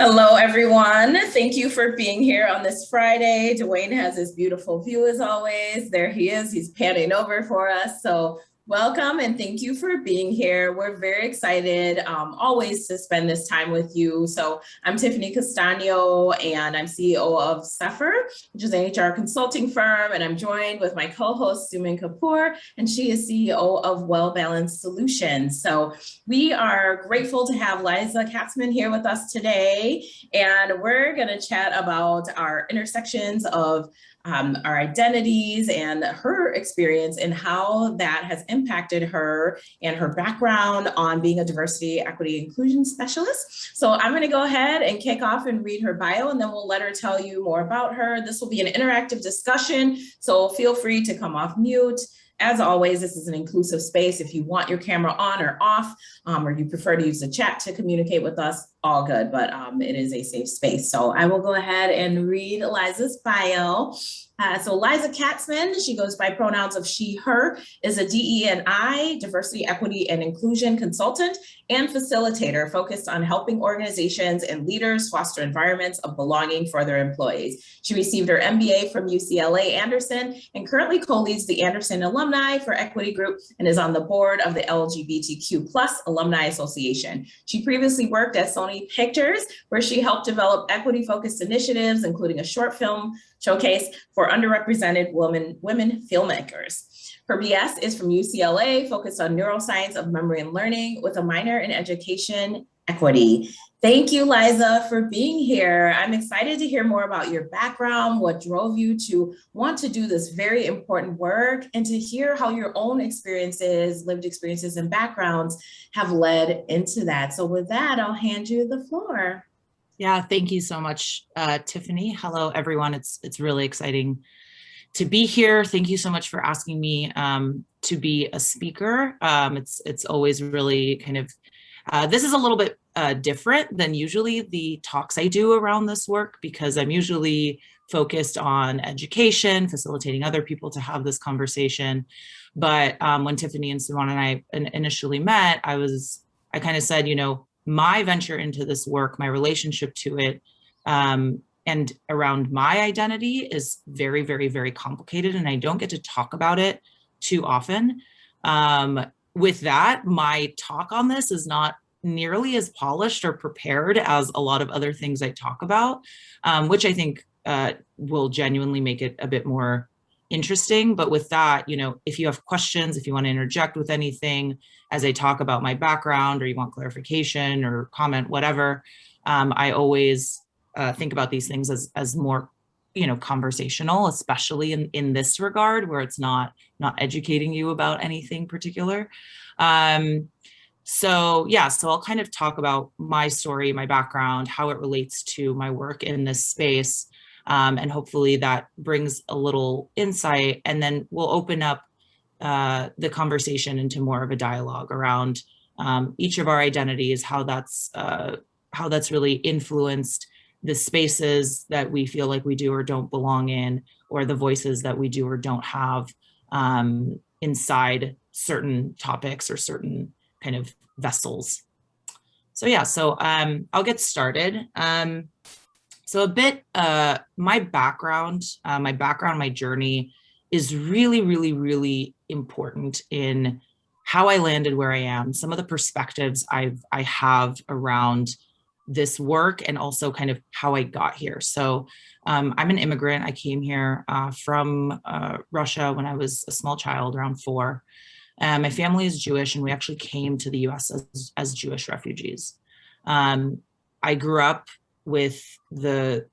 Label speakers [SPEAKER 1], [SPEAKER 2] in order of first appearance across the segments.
[SPEAKER 1] Hello, everyone. Thank you for being here on this Friday. Dwayne has his beautiful view as always. There he is. He's panning over for us. So welcome and thank you for being here. We're very excited always to spend this time with you. So I'm Tiffany Castano and I'm CEO of Zephyr, which is an HR consulting firm. And I'm joined with my co-host Suman Kapoor, and she is CEO of Well Balanced Solutions. So we are grateful to have Liza Katsman here with us today, and we're going to chat about our intersections of our identities and her experience and how that has impacted her and her background on being a diversity, equity, inclusion specialist. So I'm going to go ahead and kick off and read her bio, and then we'll let her tell you more about her. This will be an interactive discussion, so feel free to come off mute. As always, this is an inclusive space. If you want your camera on or off, or you prefer to use the chat to communicate with us, all good, but it is a safe space. So I will go ahead and read Liza's bio. So Liza Katsman, she goes by pronouns of she, her, is a DE&I, diversity, equity, and inclusion consultant and facilitator focused on helping organizations and leaders foster environments of belonging for their employees. She received her MBA from UCLA Anderson and currently co-leads the Anderson Alumni for Equity Group and is on the board of the LGBTQ+ Alumni Association. She previously worked at Sony Pictures, where she helped develop equity-focused initiatives, including a short film showcase for underrepresented women filmmakers. Her BS is from UCLA, focused on neuroscience of memory and learning with a minor in education equity. Thank you, Liza, for being here. I'm excited to hear more about your background, what drove you to want to do this very important work, and to hear how your own experiences, lived experiences, and backgrounds have led into that. So with that, I'll hand you the floor.
[SPEAKER 2] Yeah, thank you so much, Tiffany. Hello, everyone. It's really exciting to be here. Thank you so much for asking me to be a speaker. It's always really kind of, this is a little bit different than usually the talks I do around this work, because I'm usually focused on education, facilitating other people to have this conversation. But when Tiffany and Suman and I initially met, I kind of said, you know, my venture into this work, my relationship to it, and around my identity is very, very, very complicated, and I don't get to talk about it too often. With that, my talk on this is not nearly as polished or prepared as a lot of other things I talk about, which I think will genuinely make it a bit more interesting. But with that, you know, if you have questions, if you want to interject with anything as I talk about my background, or you want clarification or comment, whatever, I always think about these things as more, you know, conversational, especially in this regard, where it's not educating you about anything particular. So I'll kind of talk about my story, my background, how it relates to my work in this space. And hopefully that brings a little insight, and then we'll open up the conversation into more of a dialogue around each of our identities, how that's really influenced the spaces that we feel like we do or don't belong in, or the voices that we do or don't have inside certain topics or certain kind of vessels. So I'll get started. So a bit, my background, my journey is really, really, really important in how I landed where I am, some of the perspectives I have around this work, and also kind of how I got here. So I'm an immigrant. I came here from Russia when I was a small child, around 4. My family is Jewish, and we actually came to the US as Jewish refugees. I grew up with the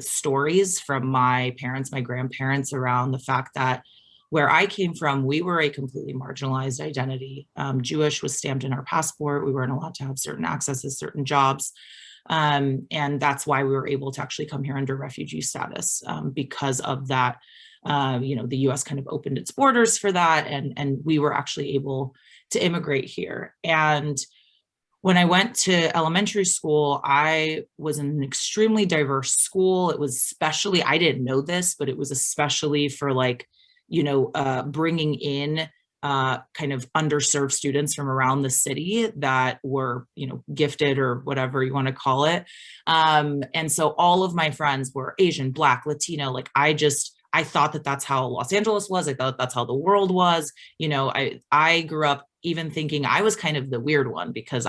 [SPEAKER 2] stories from my parents, my grandparents, around the fact that where I came from, we were a completely marginalized identity. Jewish was stamped in our passport. We weren't allowed to have certain accesses, certain jobs. And that's why we were able to actually come here under refugee status, because of that. You know, the US kind of opened its borders for that, and we were actually able to immigrate here. And when I went to elementary school, I was in an extremely diverse school. It was especially, I didn't know this, but it was especially for, like, you know, bringing in kind of underserved students from around the city that were, gifted or whatever you want to call it. And so all of my friends were Asian, Black, Latino. Like I thought that that's how Los Angeles was. I thought that's how the world was. I grew up even thinking I was kind of the weird one because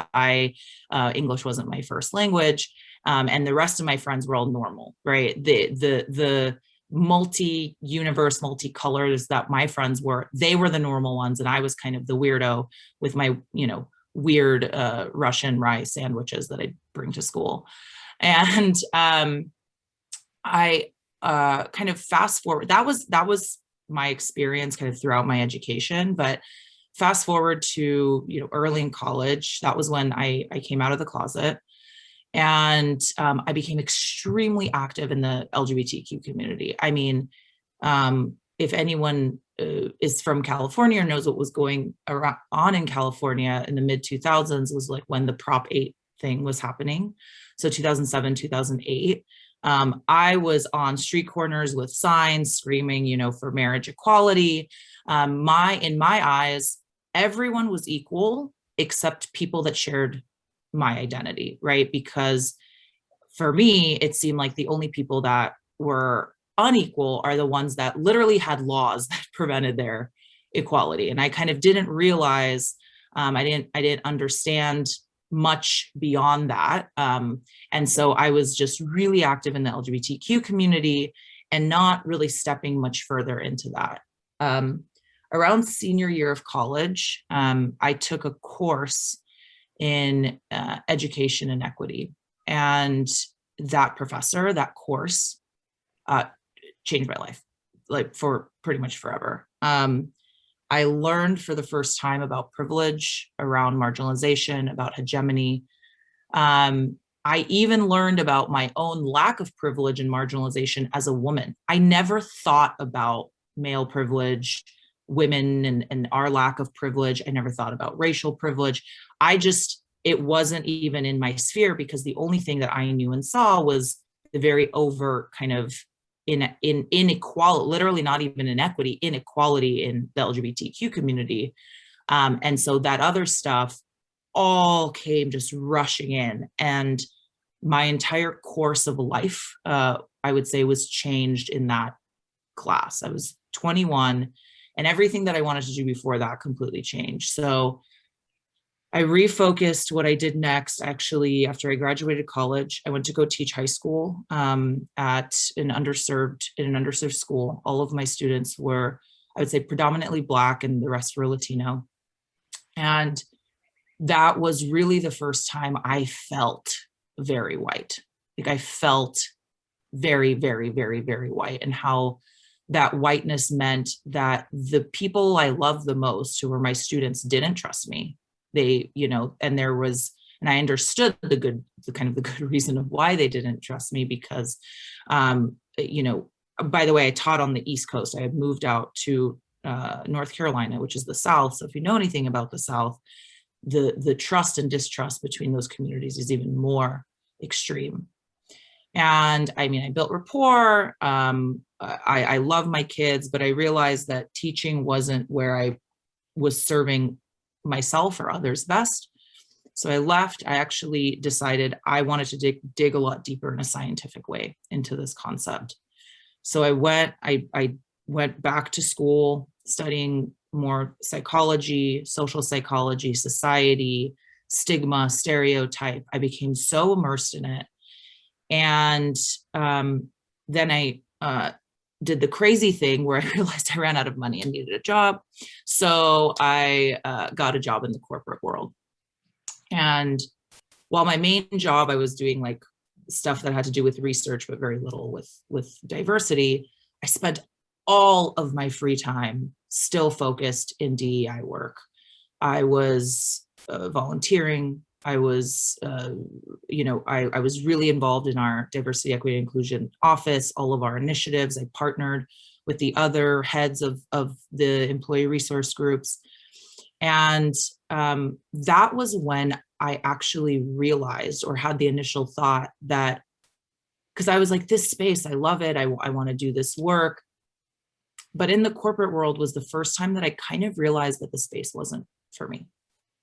[SPEAKER 2] English wasn't my first language. And the rest of my friends were all normal, right? The multi-universe, multi-colors that my friends were, they were the normal ones. And I was kind of the weirdo with my, weird Russian rye sandwiches that I bring to school. And I kind of fast forward, that was my experience kind of throughout my education. But fast forward to, early in college, that was when I came out of the closet. And I became extremely active in the LGBTQ community. I mean, if anyone is from California or knows what was going on in California in the mid 2000s was like when the Prop 8 thing was happening. So 2007, 2008. I was on street corners with signs screaming, for marriage equality. In my eyes, everyone was equal except people that shared my identity, right? Because for me, it seemed like the only people that were unequal are the ones that literally had laws that prevented their equality. And I kind of didn't realize, I didn't understand much beyond that. And so I was just really active in the LGBTQ community and not really stepping much further into that. Around senior year of college, I took a course in education and equity. And that professor, that course, changed my life, like for pretty much forever. I learned for the first time about privilege, around marginalization, about hegemony. I even learned about my own lack of privilege and marginalization as a woman. I never thought about male privilege, women and our lack of privilege. I never thought about racial privilege. It wasn't even in my sphere because the only thing that I knew and saw was the very overt kind of inequality, literally not even inequity, inequality in the LGBTQ community. And so that other stuff all came just rushing in. And my entire course of life, I would say, was changed in that class. I was 21. And everything that I wanted to do before that completely changed. So I refocused what I did next. Actually, after I graduated college, I went to go teach high school at an underserved school. All of my students were, I would say, predominantly Black, and the rest were Latino. And that was really the first time I felt very white. Like I felt very, very, very, very white, and how that whiteness meant that the people I loved the most, who were my students, didn't trust me. They, and I understood the good reason of why they didn't trust me because, by the way, I taught on the East Coast. I had moved out to North Carolina, which is the South. So if you know anything about the South, the trust and distrust between those communities is even more extreme. And I mean, I built rapport. I love my kids, but I realized that teaching wasn't where I was serving myself or others best. So I left. I actually decided I wanted to dig a lot deeper in a scientific way into this concept. So I went back to school studying more psychology, social psychology, society, stigma, stereotype. I became so immersed in it. And then I did the crazy thing where I realized I ran out of money and needed a job. So I got a job in the corporate world. And while my main job, I was doing like stuff that had to do with research, but very little with diversity, I spent all of my free time still focused in DEI work. I was volunteering. I was, I was really involved in our diversity, equity, and inclusion office, all of our initiatives. I partnered with the other heads of the employee resource groups. And that was when I actually realized, or had the initial thought that, because I was like, this space, I love it. I want to do this work. But in the corporate world was the first time that I kind of realized that the space wasn't for me.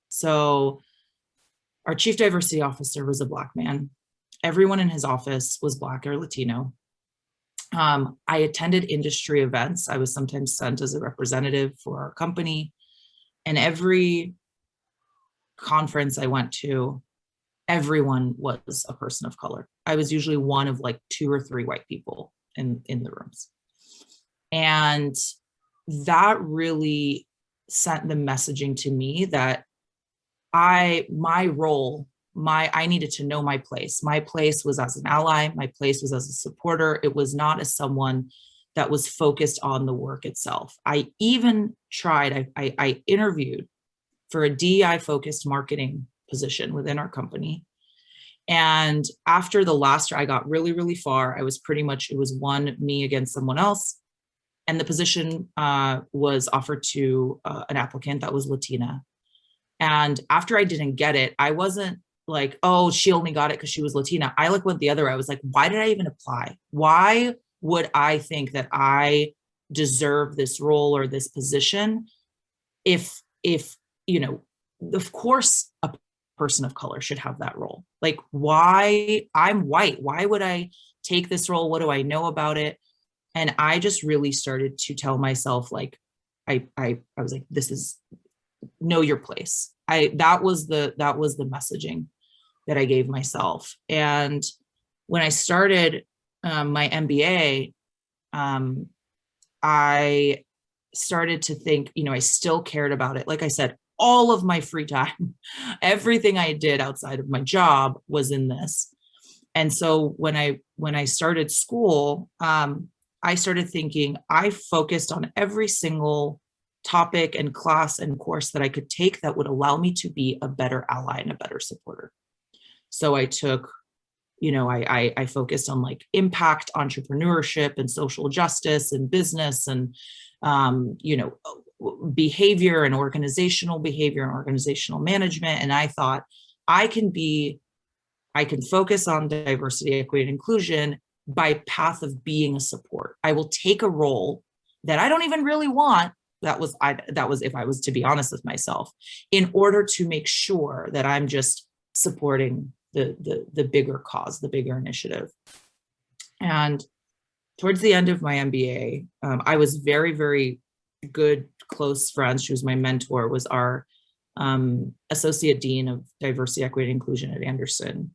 [SPEAKER 2] So our chief diversity officer was a Black man. Everyone in his office was Black or Latino. I attended industry events. I was sometimes sent as a representative for our company. And every conference I went to, everyone was a person of color. I was usually one of like 2 or 3 white people in the rooms. And that really sent the messaging to me that my role, I needed to know my place. My place was as an ally. My place was as a supporter. It was not as someone that was focused on the work itself. I even tried, I interviewed for a DEI focused marketing position within our company. And after the last year, I got really, really far. I was pretty much, it was me against someone else. And the position was offered to an applicant that was Latina. And after I didn't get it, I wasn't like, oh, she only got it because she was Latina. I like went the other way. I was like, why did I even apply? Why would I think that I deserve this role or this position if you know, of course a person of color should have that role. Like, why? I'm white. Why would I take this role? What do I know about it? And I just really started to tell myself, like, I was like, this is, know your place. That was the messaging that I gave myself. And when I started my MBA, I started to think, you know, I still cared about it. Like I said, all of my free time, everything I did outside of my job was in this. And so when I started school, I started thinking, I focused on every single topic and class and course that I could take that would allow me to be a better ally and a better supporter. So I took, you know, I focused on like impact, entrepreneurship, and social justice and business, and you know, behavior and organizational management. And I thought, I can focus on diversity, equity, and inclusion by path of being a support. I will take a role that I don't even really want. That was if I was to be honest with myself, in order to make sure that I'm just supporting the bigger cause, the bigger initiative. And towards the end of my MBA, I was very, very good, close friends. She was my mentor, was our associate dean of diversity, equity, and inclusion at Anderson.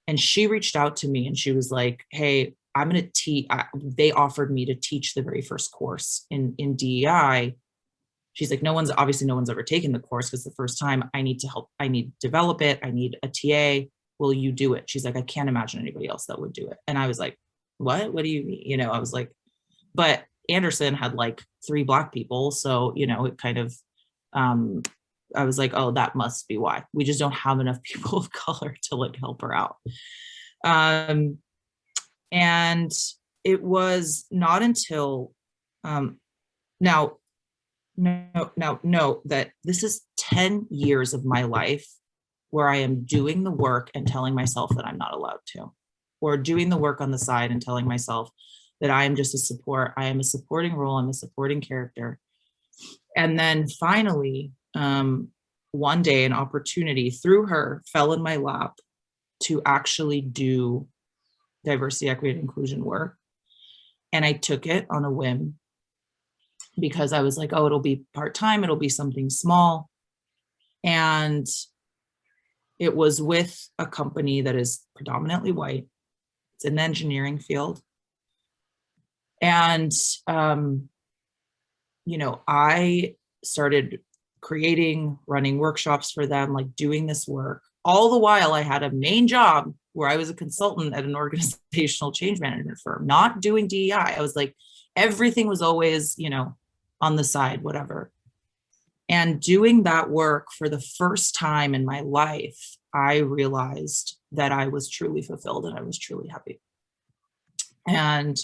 [SPEAKER 2] And she reached out to me and she was like, hey, I'm going to teach. They offered me to teach the very first course in DEI. She's like, no one's ever taken the course, because the first time I need to help, I need to develop it. I need a TA. Will you do it? She's like, I can't imagine anybody else that would do it. And I was like, what do you mean? You know, I was like, but Anderson had like 3 Black people. So, you know, it kind of, I was like, oh, that must be why. We just don't have enough people of color to like help her out. And it was not until, now note that this is 10 years of my life where I am doing the work and telling myself that I'm not allowed to, or doing the work on the side and telling myself that I am just a support. I am a supporting role. I'm a supporting character. And then finally, one day, an opportunity through her fell in my lap to actually do diversity, equity, and inclusion work. And I took it on a whim because I was like, oh, it'll be part-time. It'll be something small. And it was with a company that is predominantly white. It's in the engineering field. And, you know, I started running workshops for them, like doing this work. All the while I had a main job where I was a consultant at an organizational change management firm, not doing DEI. I was like, everything was always, you know, on the side, whatever. And doing that work for the first time in my life, I realized that I was truly fulfilled and I was truly happy. And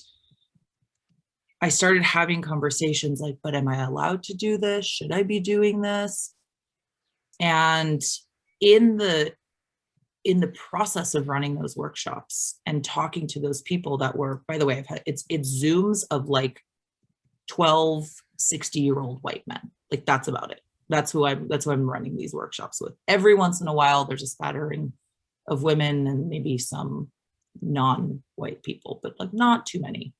[SPEAKER 2] I started having conversations like, but am I allowed to do this? Should I be doing this? And in the process of running those workshops and talking to those people that were, by the way, it's Zooms of like 12, 60-year-old white men. Like that's about it. That's who I'm running these workshops with. Every once in a while, there's a spattering of women and maybe some non-white people, but like not too many.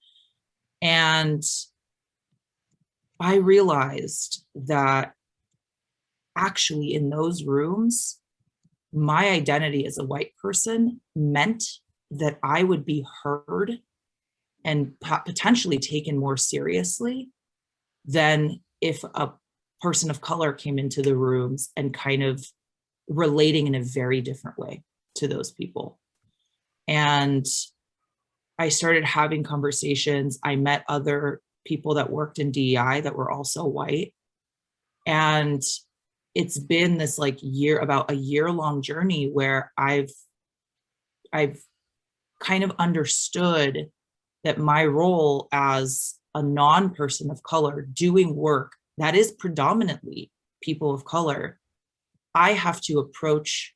[SPEAKER 2] And I realized that actually in those rooms, my identity as a white person meant that I would be heard and potentially taken more seriously than if a person of color came into the rooms and kind of relating in a very different way to those people. And I started having conversations. I met other people that worked in DEI that were also white. And it's been this like about a year-long journey where I've kind of understood that my role as a non-person of color doing work that is predominantly people of color, I have to approach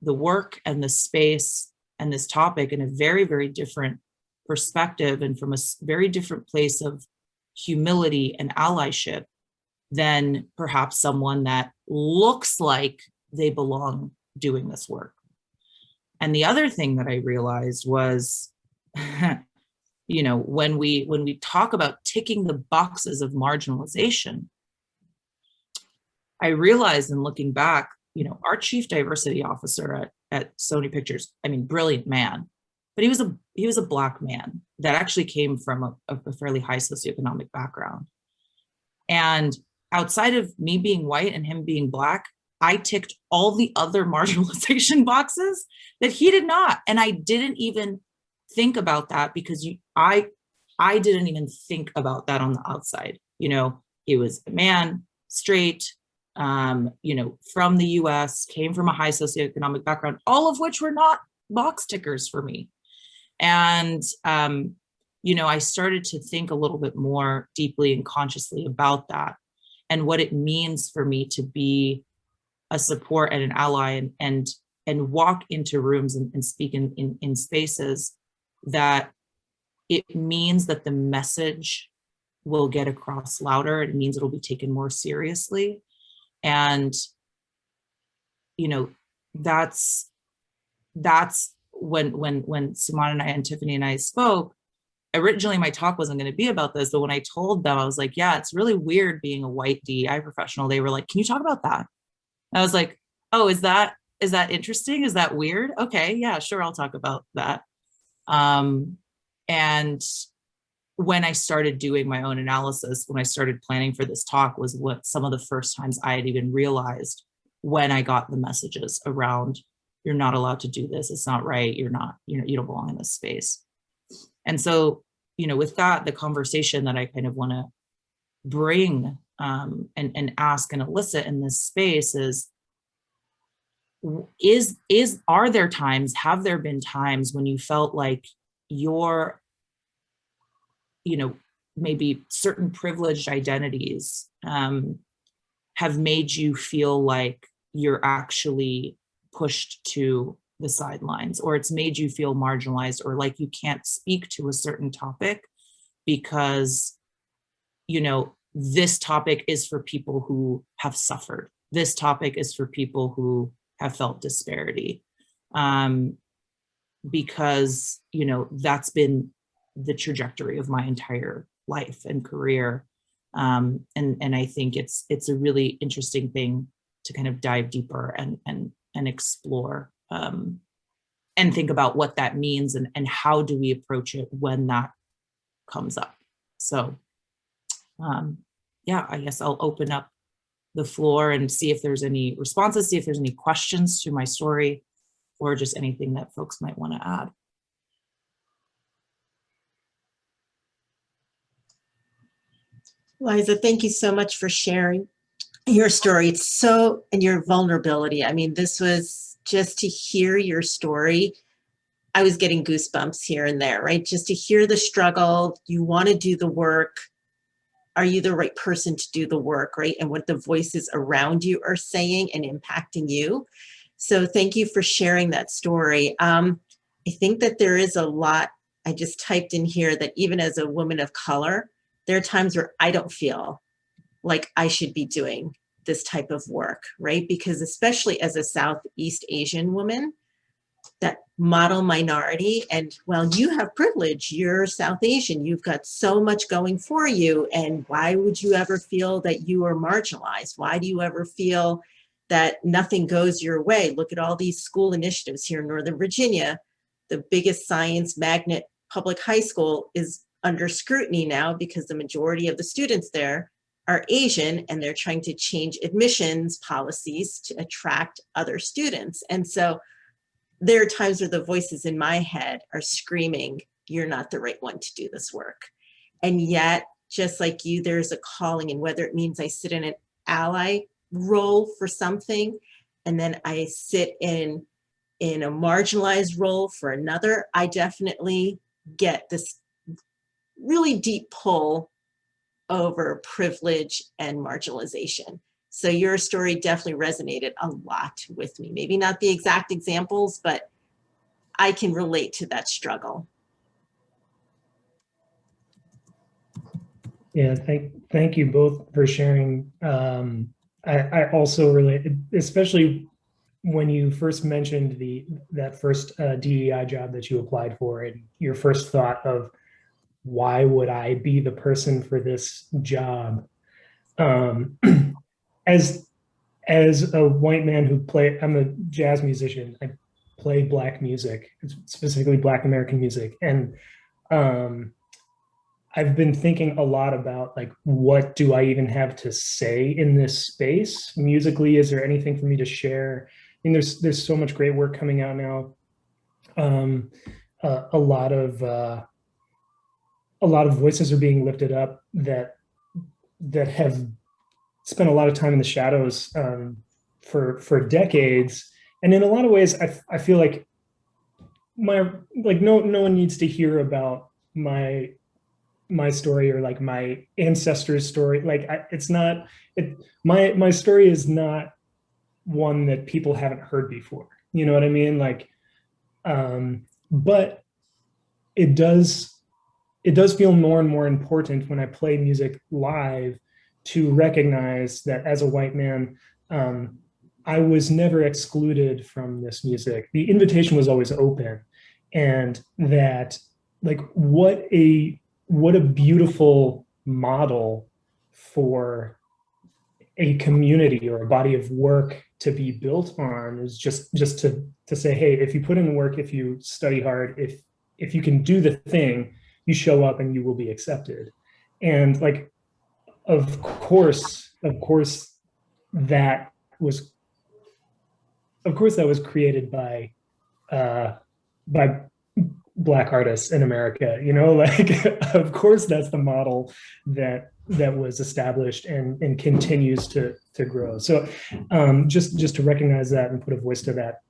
[SPEAKER 2] the work and the space and this topic in a very, very different perspective and from a very different place of humility and allyship than perhaps someone that looks like they belong doing this work. And the other thing that I realized was, you know, when we talk about ticking the boxes of marginalization, I realized in looking back, you know, our chief diversity officer at Sony Pictures, I mean, brilliant man, but he was a Black man that actually came from a fairly high socioeconomic background. And outside of me being white and him being Black, I ticked all the other marginalization boxes that he did not. And I didn't even think about that because I didn't even think about that on the outside. You know, he was a man, straight, you know, from the US, came from a high socioeconomic background, all of which were not box tickers for me. And, you know, I started to think a little bit more deeply and consciously about that and what it means for me to be a support and an ally and walk into rooms and speak in spaces that it means that the message will get across louder. It means it'll be taken more seriously. And, you know, that's when Suman and Tiffany and I spoke. Originally my talk wasn't going to be about this, but when I told them, I was like, yeah, it's really weird being a white DEI professional. They were like, can you talk about that? I was like, oh, is that interesting? Is that weird? Okay, yeah, sure, I'll talk about that. And when I started doing my own analysis, when I started planning for this talk, was what some of the first times I had even realized when I got the messages around, you're not allowed to do this, it's not right, you're not, you know, you don't belong in this space. And so, you know, with that, the conversation that I kind of want to bring and ask and elicit in this space are there times, have there been times when you felt like your, you know, maybe certain privileged identities have made you feel like you're actually pushed to the sidelines, or it's made you feel marginalized, or like you can't speak to a certain topic because, you know, this topic is for people who have suffered. This topic is for people who have felt disparity. Because, you know, that's been the trajectory of my entire life and career. And I think it's a really interesting thing to kind of dive deeper and explore and think about what that means and how do we approach it when that comes up. So yeah, I guess I'll open up the floor and see if there's any responses, see if there's any questions to my story or just anything that folks might want to add.
[SPEAKER 3] Liza, thank you so much for sharing your story. And your vulnerability. I mean, this was just to hear your story. I was getting goosebumps here and there, right? Just to hear the struggle, you want to do the work. Are you the right person to do the work, right? And what the voices around you are saying and impacting you. So thank you for sharing that story. I think that there is a lot, I just typed in here that even as a woman of color, there are times where I don't feel like I should be doing this type of work, right? Because especially as a Southeast Asian woman, that model minority, and well, you have privilege, you're South Asian, you've got so much going for you, and why would you ever feel that you are marginalized? Why do you ever feel that nothing goes your way? Look at all these school initiatives here in Northern Virginia. The biggest science magnet public high school is under scrutiny now because the majority of the students there are Asian, and they're trying to change admissions policies to attract other students. And so there are times where the voices in my head are screaming, you're not the right one to do this work. And yet, just like you, there's a calling, and whether it means I sit in an ally role for something, and then I sit in a marginalized role for another, I definitely get this really deep pull over privilege and marginalization. So your story definitely resonated a lot with me. Maybe not the exact examples, but I can relate to that struggle.
[SPEAKER 4] Yeah, thank you both for sharing. I also relate, especially when you first mentioned that first DEI job that you applied for, and your first thought of why would I be the person for this job? As a white man I'm a jazz musician. I play Black music, specifically Black American music. And I've been thinking a lot about, like, what do I even have to say in this space musically? Is there anything for me to share? I mean, there's so much great work coming out now. A lot of voices are being lifted up that have spent a lot of time in the shadows for decades, and in a lot of ways, I feel like no one needs to hear about my story or like my ancestors' story. Like my story is not one that people haven't heard before. You know what I mean? Like, but it does feel more and more important when I play music live to recognize that as a white man, I was never excluded from this music. The invitation was always open, and that, like, what a beautiful model for a community or a body of work to be built on, is just to say, hey, if you put in the work, if you study hard, if you can do the thing, you show up and you will be accepted. And like, of course that was created by Black artists in America, you know, like, of course that's the model that was established and continues to grow. So just to recognize that and put a voice to that.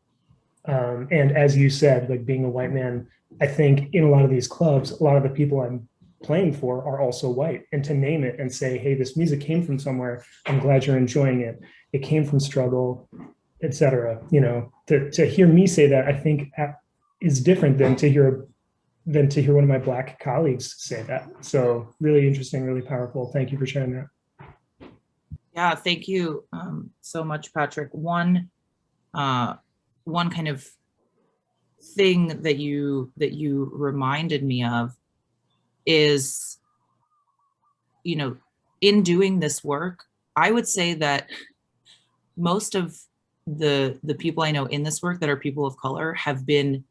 [SPEAKER 4] And as you said, like, being a white man, I think in a lot of these clubs, a lot of the people I'm playing for are also white, and to name it and say, hey, this music came from somewhere, I'm glad you're enjoying it, it came from struggle, etc. You know, to hear me say that, I think is different than to hear one of my Black colleagues say that. So really interesting, really powerful. Thank you for sharing that.
[SPEAKER 2] Yeah, thank you so much, Patrick. One kind of thing that you reminded me of is, you know, in doing this work, I would say that most of the people I know in this work that are people of color have been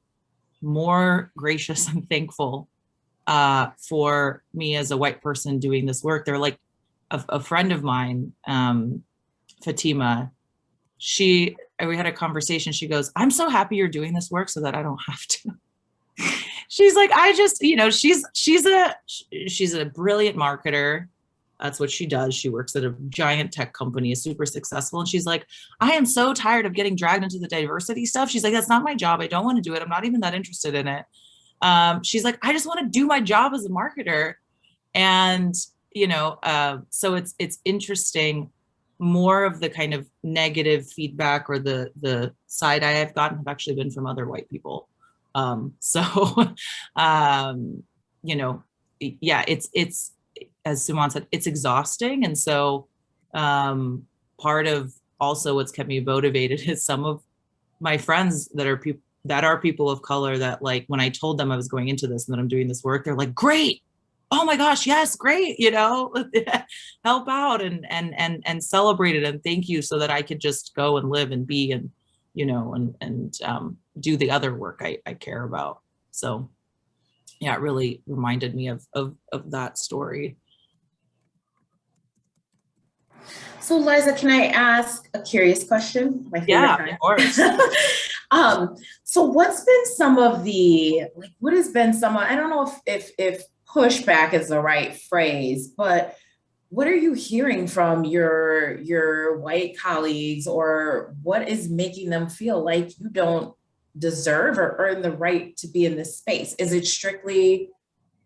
[SPEAKER 2] more gracious and thankful for me as a white person doing this work. They're like, a friend of mine, Fatima, we had a conversation. She goes, I'm so happy you're doing this work so that I don't have to. She's like, I just, you know, she's a brilliant marketer. That's what she does. She works at a giant tech company, is super successful. And she's like, I am so tired of getting dragged into the diversity stuff. She's like, that's not my job. I don't want to do it. I'm not even that interested in it. She's like, I just want to do my job as a marketer. And, you know, so it's interesting. More of the kind of negative feedback or the side I have gotten have actually been from other white people. You know, yeah, it's as Suman said, it's exhausting. And so part of also what's kept me motivated is some of my friends that are people of color that, like, when I told them I was going into this and that I'm doing this work, they're like, great. Oh my gosh, yes, great, you know, help out and celebrate it and thank you, so that I could just go and live and be and, you know, and do the other work I care about. So yeah, it really reminded me of that story.
[SPEAKER 1] So Liza, can I ask a curious question? My favorite
[SPEAKER 2] Yeah,
[SPEAKER 1] kind.
[SPEAKER 2] of course.
[SPEAKER 1] So what's been some of the, like, what has been some of, I don't know if pushback is the right phrase, but what are you hearing from your white colleagues, or what is making them feel like you don't deserve or earn the right to be in this space? Is it strictly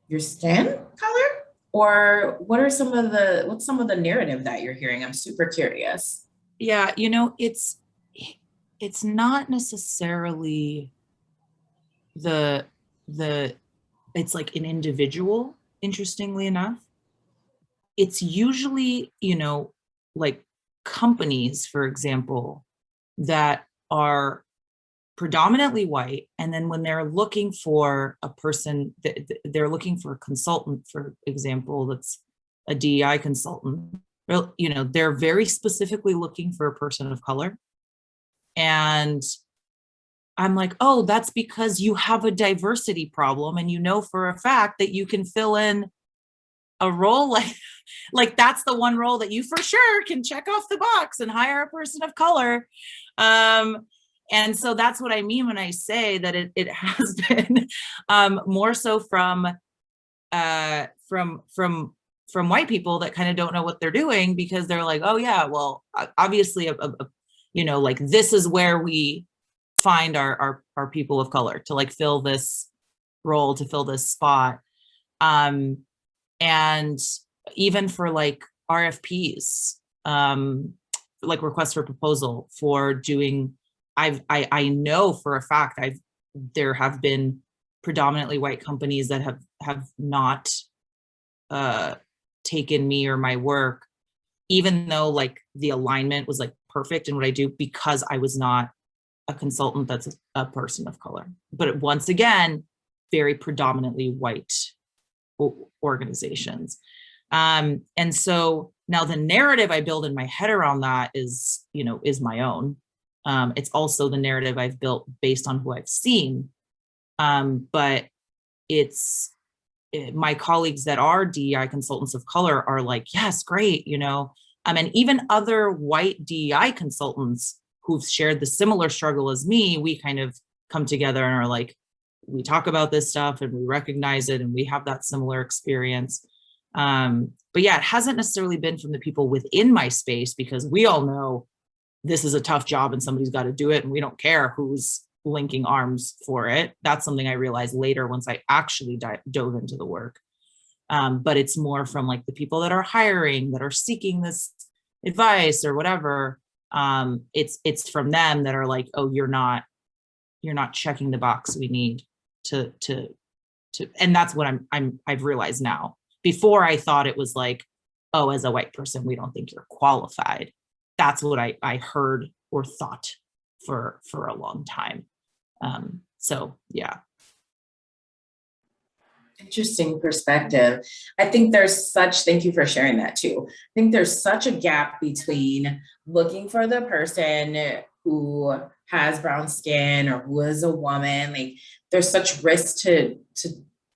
[SPEAKER 1] your skin color? Or what's some of the narrative that you're hearing? I'm super curious.
[SPEAKER 2] Yeah, you know, it's not necessarily it's like an individual, interestingly enough. It's usually, you know, like companies, for example, that are predominantly white, and then when they're looking for a person, they're looking for a consultant, for example, that's a DEI consultant. Well, you know, they're very specifically looking for a person of color. And I'm like, oh, that's because you have a diversity problem, and you know for a fact that you can fill in a role like that's the one role that you for sure can check off the box and hire a person of color. And so that's what I mean when I say that it has been more so from white people that kind of don't know what they're doing, because they're like, oh yeah, well, obviously, you know, like, this is where we find our people of color to, like, fill this role, to fill this spot. And even for, like, RFPs, like requests for proposal for doing, I know for a fact there have been predominantly white companies that have not taken me or my work, even though, like, the alignment was, like, perfect in what I do, because I was not a consultant that's a person of color. But once again, very predominantly white organizations. And so now the narrative I build in my head around that is, you know, is my own. It's also the narrative I've built based on who I've seen. But my colleagues that are DEI consultants of color are like, yes, great, you know, and even other white DEI consultants who've shared the similar struggle as me, we kind of come together and are like, we talk about this stuff and we recognize it and we have that similar experience. But yeah, it hasn't necessarily been from the people within my space, because we all know this is a tough job and somebody's got to do it, and we don't care who's linking arms for it. That's something I realized later once I actually dove into the work. But it's more from, like, the people that are hiring, that are seeking this advice or whatever. It's from them that are like, oh, you're not checking the box we need to, and that's what I've realized now. Before, I thought it was like, oh, as a white person, we don't think you're qualified. That's what I heard or thought for a long time. So yeah.
[SPEAKER 1] Interesting perspective. I think thank you for sharing that too. I think there's such a gap between looking for the person who has brown skin or who is a woman. Like, there's such risk to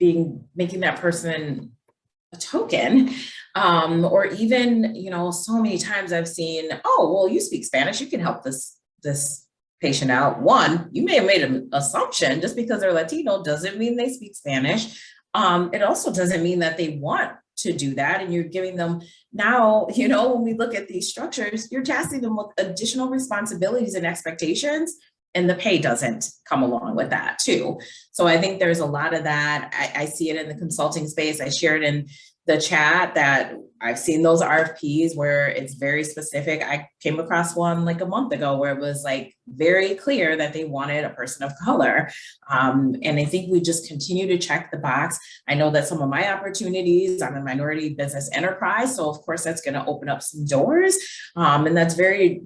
[SPEAKER 1] making that person a token, or even, you know, so many times I've seen, oh, well, you speak Spanish, you can help this patient out. One, you may have made an assumption. Just because they're Latino doesn't mean they speak Spanish. It also doesn't mean that they want to do that. And you're giving them now, you know, when we look at these structures, you're tasking them with additional responsibilities and expectations, and the pay doesn't come along with that too. So I think there's a lot of that. I see it in the consulting space. I share it in the chat that I've seen those RFPs where it's very specific. I came across one like a month ago where it was like very clear that they wanted a person of color. And I think we just continue to check the box. I know that some of my opportunities, I'm a minority business enterprise, so of course that's going to open up some doors. And that's very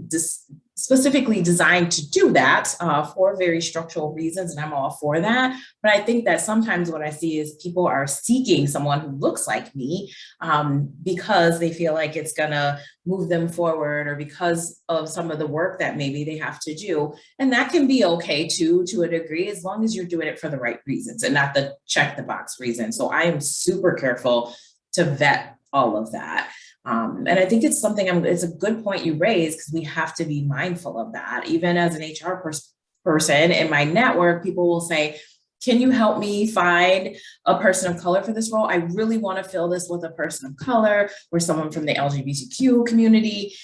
[SPEAKER 1] specifically designed to do that for very structural reasons, and I'm all for that. But I think that sometimes what I see is people are seeking someone who looks like me because they feel like it's gonna move them forward, or because of some of the work that maybe they have to do. And that can be okay too, to a degree, as long as you're doing it for the right reasons and not the check the box reason. So I am super careful to vet all of that. And I think it's something, it's a good point you raised, because we have to be mindful of that. Even as an HR person in my network, people will say, can you help me find a person of color for this role? I really want to fill this with a person of color or someone from the LGBTQ community.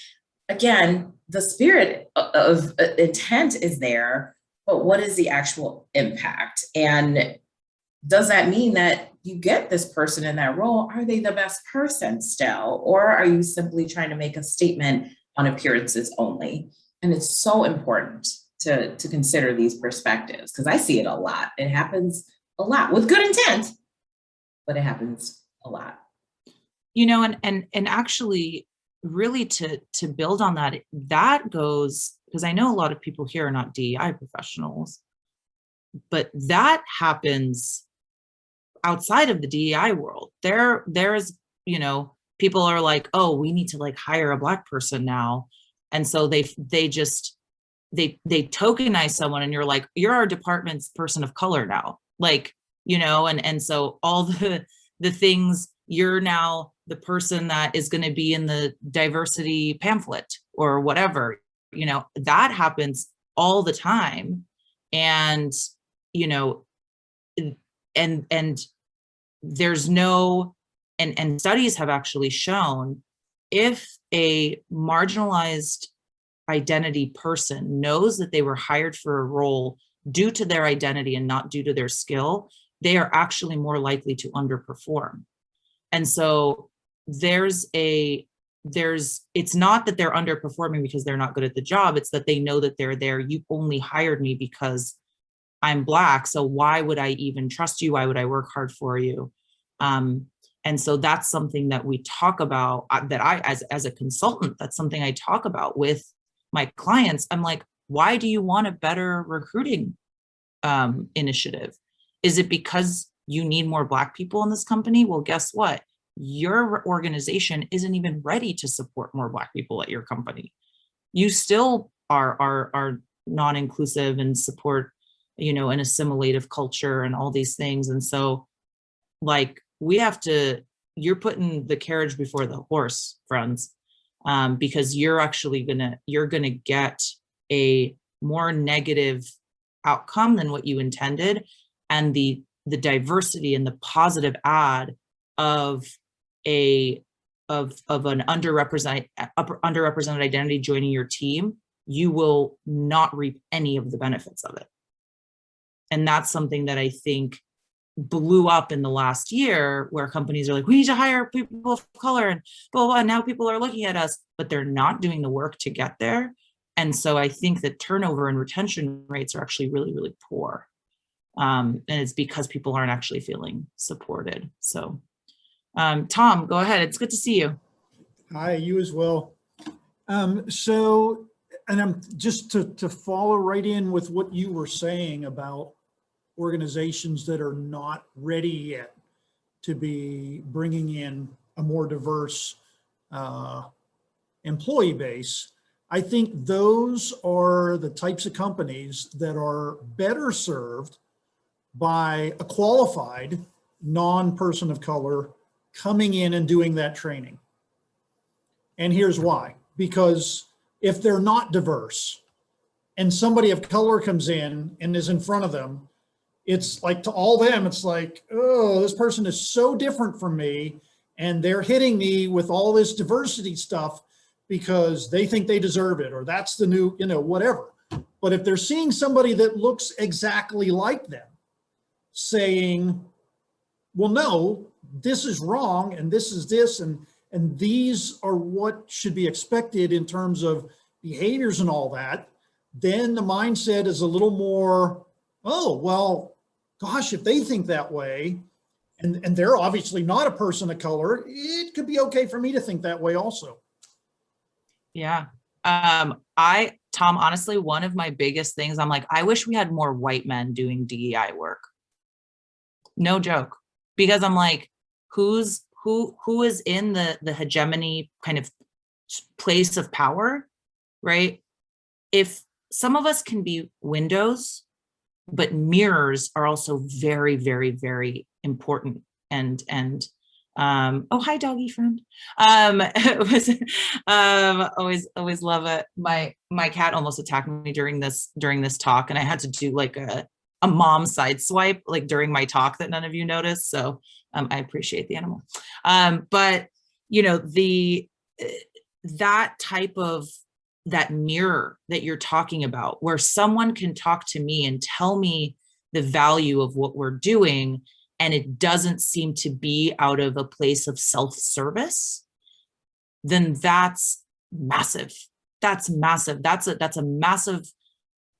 [SPEAKER 1] Again, the spirit of intent is there, but what is the actual impact? And does that mean that you get this person in that role? Are they the best person still? Or are you simply trying to make a statement on appearances only? And it's so important to consider these perspectives, because I see it a lot. It happens a lot with good intent, but it happens a lot.
[SPEAKER 2] You know, and actually really to build on that, that goes, because I know a lot of people here are not DEI professionals, but that happens outside of the DEI world. There's, you know, people are like, oh, we need to like hire a Black person now. And so they tokenize someone, and you're like, you're our department's person of color now. Like, you know, and so all the things, you're now the person that is going to be in the diversity pamphlet or whatever, you know, that happens all the time. And, you know, and there's no, and studies have actually shown, if a marginalized identity person knows that they were hired for a role due to their identity and not due to their skill, they are actually more likely to underperform. And so it's not that they're underperforming because they're not good at the job, it's that they know that they're there. You only hired me because I'm Black, so why would I even trust you? Why would I work hard for you? And so that's something that we talk about, that I, as a consultant, that's something I talk about with my clients. I'm like, why do you want a better recruiting initiative? Is it because you need more Black people in this company? Well, guess what? Your organization isn't even ready to support more Black people at your company. You still are non-inclusive and support, you know, an assimilative culture and all these things. And so, like, we have to, you're putting the carriage before the horse, friends, because you're actually gonna get a more negative outcome than what you intended. And the diversity and the positive ad of an underrepresented identity joining your team, you will not reap any of the benefits of it. And that's something that I think blew up in the last year, where companies are like, we need to hire people of color and blah, blah, blah. Now people are looking at us, but they're not doing the work to get there. And so I think that turnover and retention rates are actually really, really poor. And it's because people aren't actually feeling supported. So Tom, go ahead. It's good to see you.
[SPEAKER 5] Hi, you as well. So, and I'm just to follow right in with what you were saying about organizations that are not ready yet to be bringing in a more diverse employee base. I think those are the types of companies that are better served by a qualified non-person of color coming in and doing that training. And here's why. Because if they're not diverse and somebody of color comes in and is in front of them, it's like, to all them, it's like, oh, this person is so different from me, and they're hitting me with all this diversity stuff because they think they deserve it, or that's the new, you know, whatever. But if they're seeing somebody that looks exactly like them, saying, well, no, this is wrong and this is this, and these are what should be expected in terms of behaviors and all that, then the mindset is a little more, oh, well, gosh, if they think that way, and they're obviously not a person of color, it could be okay for me to think that way also.
[SPEAKER 2] Yeah. Tom, honestly, one of my biggest things, I'm like, I wish we had more white men doing DEI work. No joke. Because I'm like, who is in the hegemony kind of place of power, right? If some of us can be windows, but mirrors are also very, very, very important. Oh, hi, doggy friend. Always love it. My cat almost attacked me during this talk, and I had to do like a mom side swipe like during my talk that none of you noticed. So I appreciate the animal. But you know, that type of that mirror that you're talking about, where someone can talk to me and tell me the value of what we're doing, and it doesn't seem to be out of a place of self-service, then that's massive. That's massive. That's a massive,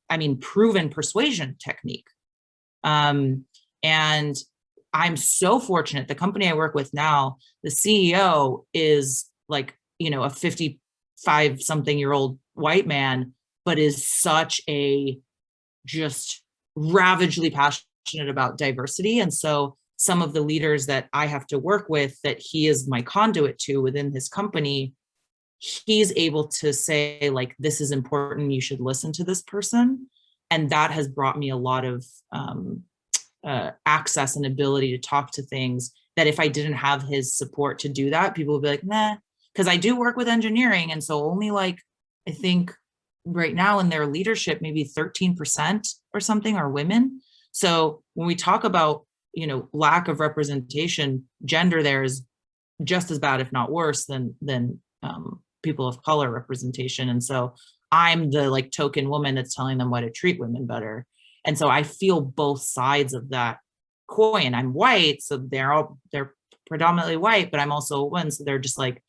[SPEAKER 2] I mean, proven persuasion technique. And I'm so fortunate. The company I work with now, the CEO is like, you know, a 55-something-year-old white man, but is such a just ravagely passionate about diversity. And so some of the leaders that I have to work with, that he is my conduit to within his company, he's able to say, like, this is important, you should listen to this person. And that has brought me a lot of access and ability to talk to things that if I didn't have his support to do that, people would be like, nah, because I do work with engineering. And so only like, I think right now in their leadership, maybe 13% or something are women. So when we talk about, you know, lack of representation, gender there is just as bad, if not worse, than people of color representation. And so I'm the like token woman that's telling them why to treat women better. And so I feel both sides of that coin. I'm white, so they're predominantly white, but I'm also a woman, so they're just like,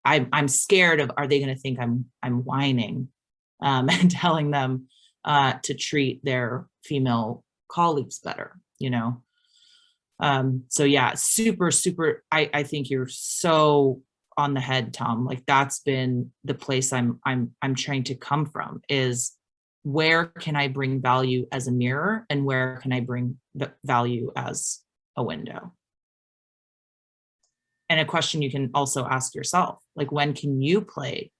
[SPEAKER 2] I'm scared of, are they going to think I'm whining and telling them to treat their female colleagues better, you know? So yeah, super, I think you're so on the head, Tom. Like that's been the place I'm trying to come from, is where can I bring value as a mirror, and where can I bring the value as a window? And a question you can also ask yourself, like, when can you play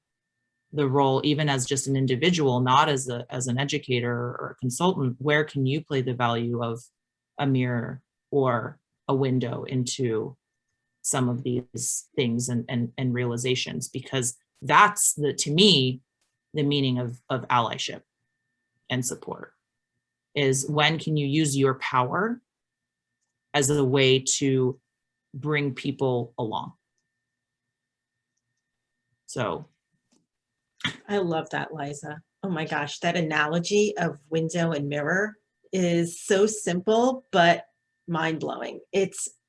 [SPEAKER 2] the role, even as just an individual, not as an educator or a consultant? Where can you play the value of a mirror or a window into some of these things and realizations? Because that's to me, the meaning of allyship and support, is when can you use your power as a way to bring people along? So
[SPEAKER 3] I love that, Liza. Oh my gosh, that analogy of window and mirror is so simple, but mind-blowing.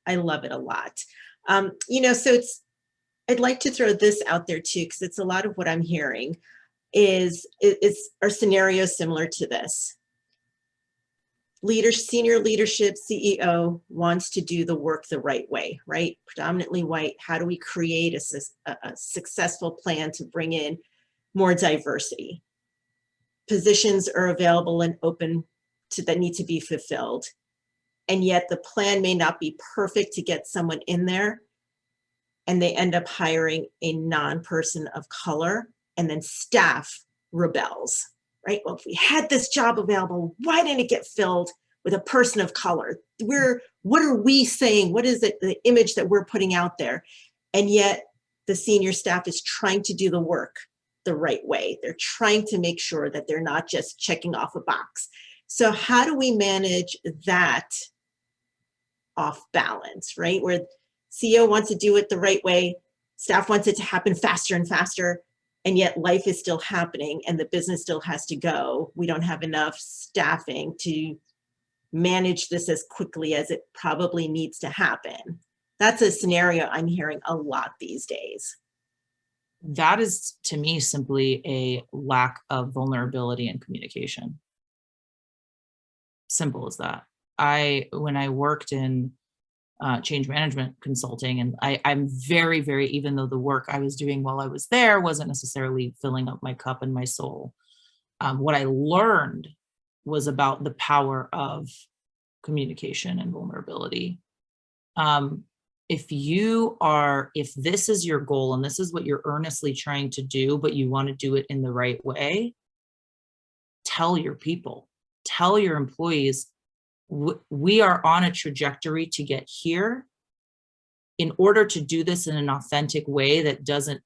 [SPEAKER 3] I love it a lot. You know, so I'd like to throw this out there too, because it's a lot of what I'm hearing is our scenario similar to this. Senior leadership, CEO wants to do the work the right way, right? Predominantly white. How do we create a successful plan to bring in more diversity? Positions are available and open that need to be fulfilled. And yet the plan may not be perfect to get someone in there. And they end up hiring a non-person of color, and then staff rebels, right? Well, if we had this job available, why didn't it get filled with a person of color? What are we saying? What is it, the image that we're putting out there? And yet the senior staff is trying to do the work the right way. They're trying to make sure that they're not just checking off a box. So how do we manage that off balance, right? Where CEO wants to do it the right way, staff wants it to happen faster and faster, and yet life is still happening and the business still has to go. We don't have enough staffing to manage this as quickly as it probably needs to happen. That's a scenario I'm hearing a lot these days.
[SPEAKER 2] That is, to me, simply a lack of vulnerability and communication. Simple as that. When I worked in change management consulting, and I'm very, very, even though the work I was doing while I was there wasn't necessarily filling up my cup and my soul, what I learned was about the power of communication and vulnerability. If this is your goal and this is what you're earnestly trying to do, but you want to do it in the right way, tell your people, tell your employees, we are on a trajectory to get here. In order to do this in an authentic way that doesn't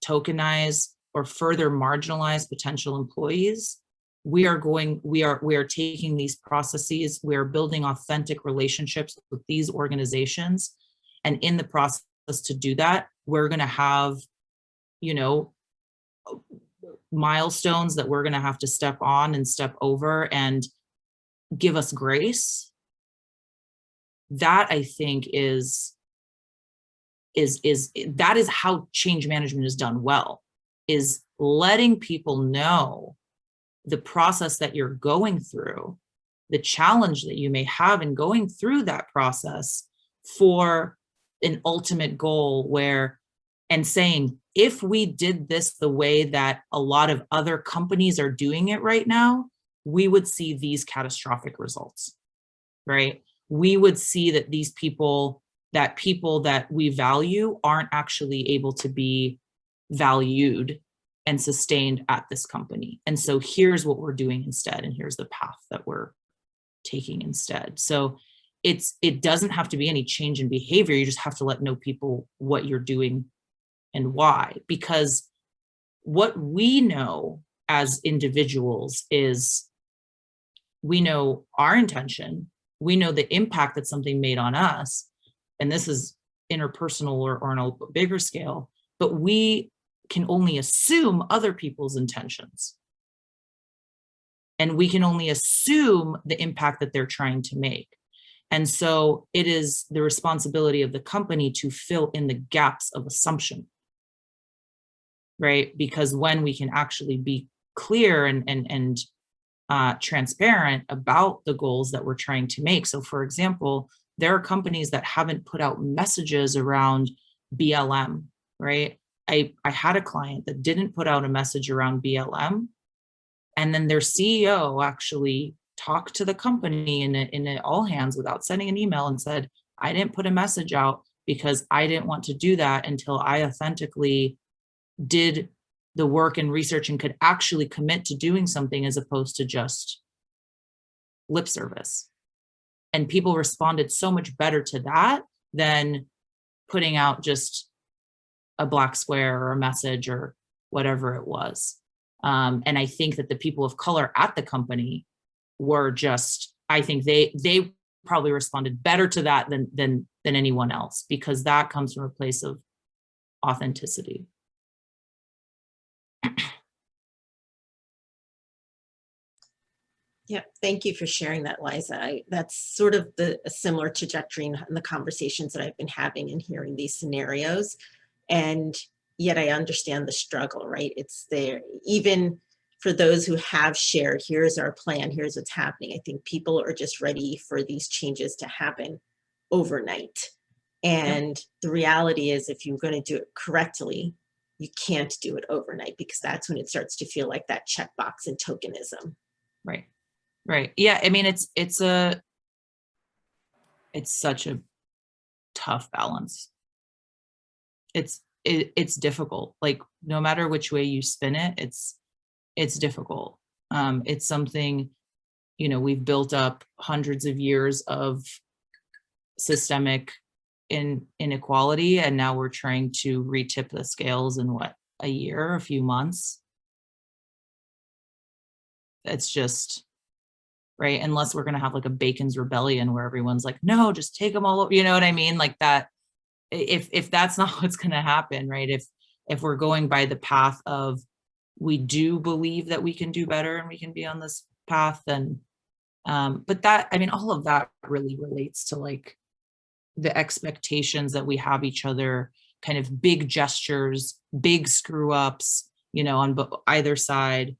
[SPEAKER 2] tokenize or further marginalize potential employees, we are taking these processes, we are building authentic relationships with these organizations. And in the process to do that, we're going to have, milestones that we're going to have to step on and step over, and give us grace. That, I think, that is how change management is done well, is letting people know the process that you're going through, the challenge that you may have in going through that process for an ultimate goal, and saying, if we did this the way that a lot of other companies are doing it right now, we would see these catastrophic results, right? We would see that people that we value aren't actually able to be valued and sustained at this company. And so here's what we're doing instead, and here's the path that we're taking instead. So it doesn't have to be any change in behavior. You just have to know people what you're doing and why. Because what we know as individuals is, we know our intention, we know the impact that something made on us, and this is interpersonal or on a bigger scale, but we can only assume other people's intentions. And we can only assume the impact that they're trying to make. And so it is the responsibility of the company to fill in the gaps of assumption, right? Because when we can actually be clear and transparent about the goals that we're trying to make. So for example, there are companies that haven't put out messages around BLM, right? I had a client that didn't put out a message around BLM, and then their CEO actually talked to the company in a all hands without sending an email and said, I didn't put a message out because I didn't want to do that until I authentically did the work and research and could actually commit to doing something, as opposed to just lip service. And people responded so much better to that than putting out just a black square or a message or whatever it was. And I think that the people of color at the company were just, I think they probably responded better to that than anyone else, because that comes from a place of authenticity.
[SPEAKER 3] Yeah, thank you for sharing that, Liza. That's sort of a similar trajectory in the conversations that I've been having and hearing these scenarios. And yet I understand the struggle, right? It's there. Even for those who have shared, here's our plan, here's what's happening. I think people are just ready for these changes to happen overnight. And the reality is, if you're going to do it correctly, you can't do it overnight, because that's when it starts to feel like that checkbox and tokenism.
[SPEAKER 2] Right. Right. Yeah. I mean, it's such a tough balance. It's difficult. Like, no matter which way you spin it, it's difficult. It's something, we've built up hundreds of years of systemic inequality, and now we're trying to retip the scales in a year, a few months. It's just, right? Unless we're going to have like a Bacon's Rebellion where everyone's like, no, just take them all over. You know what I mean? Like that, if that's not what's going to happen, right? If we're going by the path of, we do believe that we can do better and we can be on this path, then, but that, I mean, all of that really relates to like the expectations that we have each other, kind of big gestures, big screw ups, you know, on either side.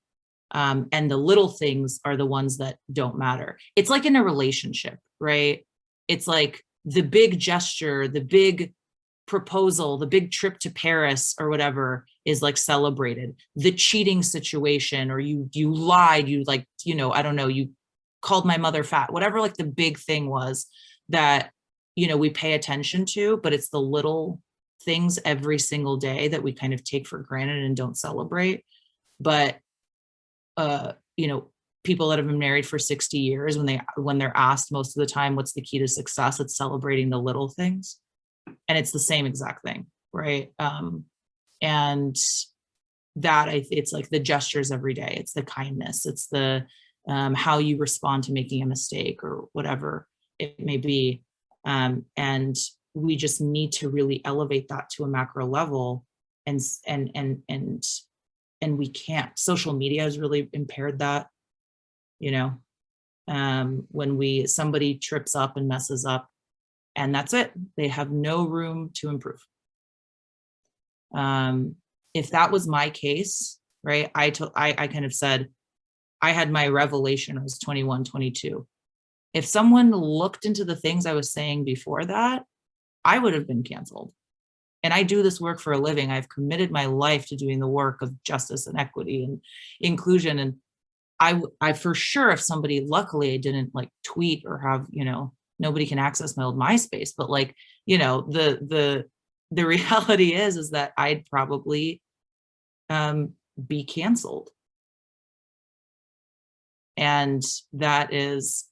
[SPEAKER 2] And the little things are the ones that don't matter. It's like in a relationship, right? It's like the big gesture, the big proposal, the big trip to Paris or whatever is like celebrated. The cheating situation, or you lied, you like, you know, I don't know, you called my mother fat, whatever like the big thing was that, you know, we pay attention to, but it's the little things every single day that we kind of take for granted and don't celebrate. But you know, people that have been married for 60 years, when they're asked most of the time, what's the key to success? It's celebrating the little things. And it's the same exact thing, right? And that it's like the gestures every day. It's the kindness. It's the how you respond to making a mistake or whatever it may be. And we just need to really elevate that to a macro level, and we can't. Social media has really impaired that, you know, when somebody trips up and messes up, and that's it. They have no room to improve. If that was my case, right, I kind of said, I had my revelation, I was 21, 22. If someone looked into the things I was saying before that, I would have been canceled. And I do this work for a living. I've committed my life to doing the work of justice and equity and inclusion. And I for sure, if somebody, luckily I didn't like tweet or have, you know, nobody can access my old MySpace, but like, you know, the reality is that I'd probably be canceled. And that is,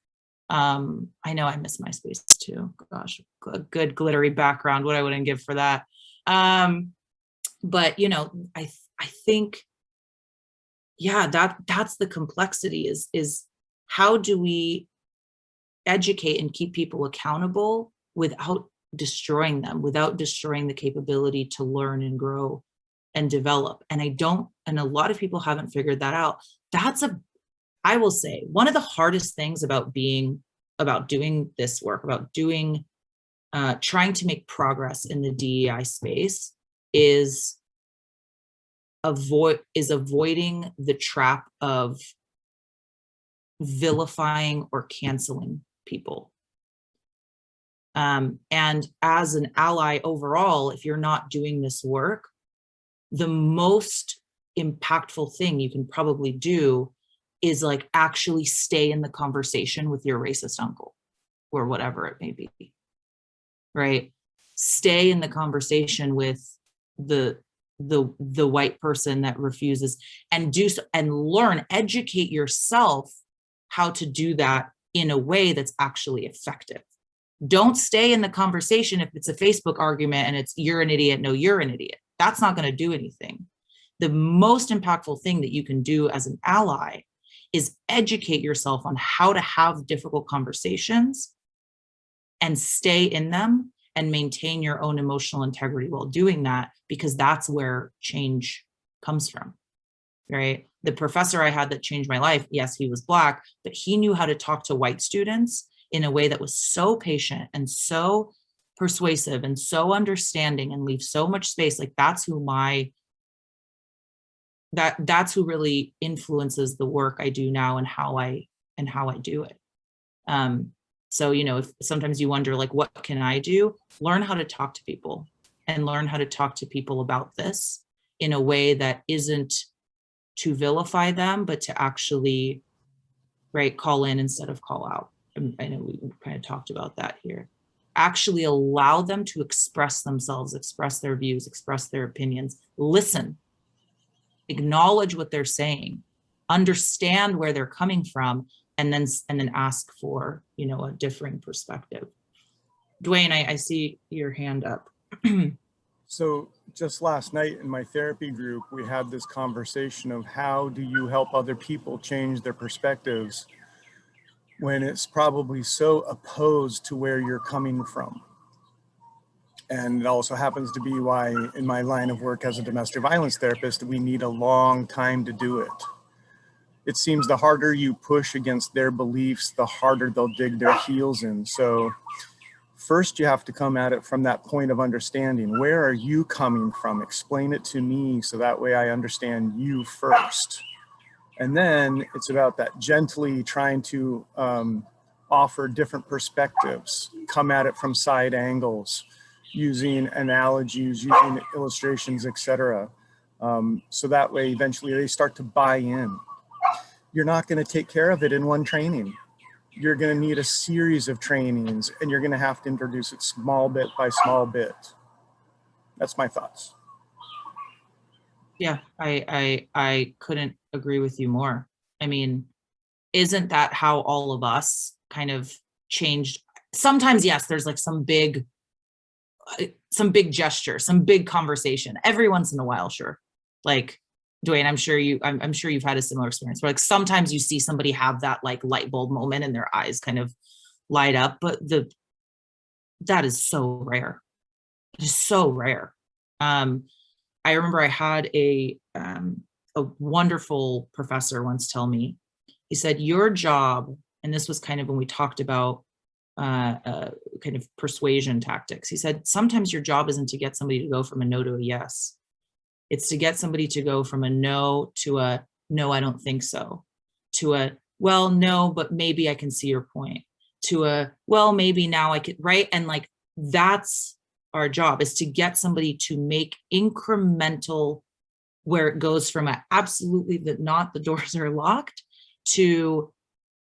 [SPEAKER 2] I know I miss MySpace too. Gosh, a good glittery background, what I wouldn't give for that. But you know, I think, yeah, that's the complexity is how do we educate and keep people accountable without destroying them, without destroying the capability to learn and grow and develop. And a lot of people haven't figured that out. I will say, one of the hardest things about doing this work, about trying to make progress in the DEI space is avoiding the trap of vilifying or canceling people. And as an ally overall, if you're not doing this work, the most impactful thing you can probably do is like actually stay in the conversation with your racist uncle or whatever it may be, right? Stay in the conversation with the white person that refuses, and educate yourself how to do that in a way that's actually effective. Don't stay in the conversation if it's a Facebook argument and it's you're an idiot, no, you're an idiot. That's not going to do anything. The most impactful thing that you can do as an ally is educate yourself on how to have difficult conversations and stay in them and maintain your own emotional integrity while doing that, because that's where change comes from, right? The professor I had that changed my life, yes, he was Black, but he knew how to talk to white students in a way that was so patient and so persuasive and so understanding and leave so much space. Like that's who really influences the work I do now and how I do it. So, you know, if sometimes you wonder, like, what can I do? Learn how to talk to people and learn how to talk to people about this in a way that isn't to vilify them, but to actually, right, call in instead of call out. I know we kind of talked about that here. Actually allow them to express themselves, express their views, express their opinions, listen, acknowledge what they're saying, understand where they're coming from, and then ask for, you know, a differing perspective. Dwayne, I see your hand up.
[SPEAKER 6] So just last night in my therapy group, we had this conversation of how do you help other people change their perspectives when it's probably so opposed to where you're coming from. And it also happens to be why in my line of work as a domestic violence therapist, we need a long time to do it. It seems the harder you push against their beliefs, the harder they'll dig their heels in. So first you have to come at it from that point of understanding. Where are you coming from? Explain it to me so that way I understand you first. And then it's about that gently trying to offer different perspectives, come at it from side angles, using analogies, using illustrations, etc. So that way eventually they start to buy in. You're not going to take care of it in one training. You're going to need a series of trainings, and you're going to have to introduce it small bit by small bit. That's my thoughts.
[SPEAKER 2] Yeah, I couldn't agree with you more. I mean, isn't that how all of us kind of changed? Sometimes, yes, there's like some big gesture, some big conversation every once in a while, sure. Like, Dwayne, I'm sure you've had a similar experience where like sometimes you see somebody have that like light bulb moment and their eyes kind of light up, but that is so rare. It is so rare. I remember I had a wonderful professor once tell me, he said, your job, and this was kind of when we talked about kind of persuasion tactics. He said, sometimes your job isn't to get somebody to go from a no to a yes. It's to get somebody to go from a no to a, no, I don't think so, to a, well, no, but maybe I can see your point, to a, well, maybe now I could, right? And like, that's our job, is to get somebody to make incremental, where it goes from a absolutely that not, the doors are locked, to,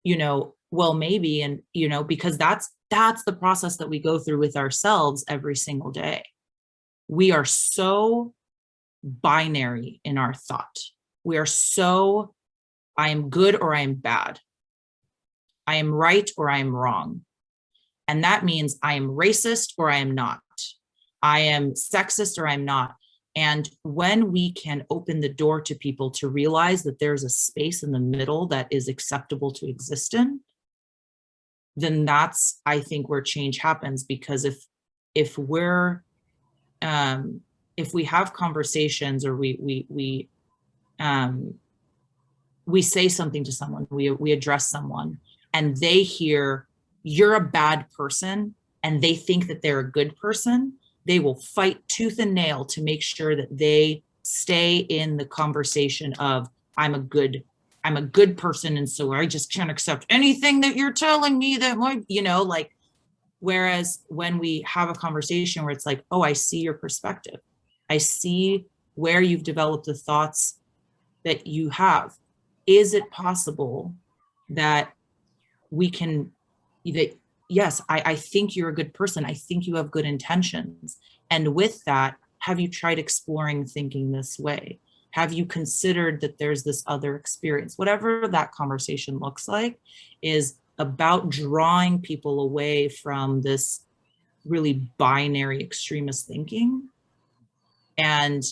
[SPEAKER 2] you know, well, maybe, and, you know, because that's the process that we go through with ourselves every single day. We are so binary in our thought. We are so, I am good or I am bad. I am right or I am wrong. And that means I am racist or I am not. I am sexist or I'm not. And when we can open the door to people to realize that there's a space in the middle that is acceptable to exist in, then that's, I think, where change happens. Because if we have conversations, or we say something to someone, we address someone, and they hear you're a bad person, and they think that they're a good person, they will fight tooth and nail to make sure that they stay in the conversation of, I'm a good person, and so I just can't accept anything that you're telling me that might, you know, like, whereas when we have a conversation where it's like, oh, I see your perspective. I see where you've developed the thoughts that you have. Is it possible that we can, that, yes, I think you're a good person. I think you have good intentions. And with that, have you tried exploring thinking this way? Have you considered that there's this other experience? Whatever that conversation looks like is about drawing people away from this really binary extremist thinking, and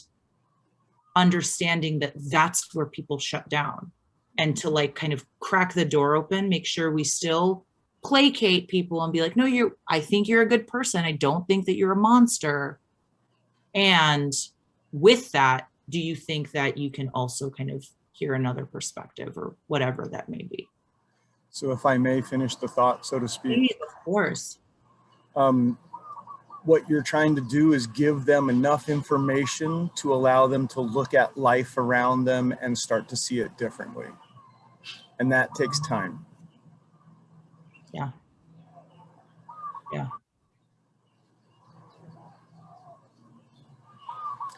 [SPEAKER 2] understanding that that's where people shut down, and to like kind of crack the door open, make sure we still placate people and be like, no, I think you're a good person. I don't think that you're a monster. And with that, do you think that you can also kind of hear another perspective, or whatever that may be?
[SPEAKER 6] So if I may finish the thought, so to speak.
[SPEAKER 2] Please, of course.
[SPEAKER 6] What you're trying to do is give them enough information to allow them to look at life around them and start to see it differently. And that takes time.
[SPEAKER 2] Yeah. Yeah.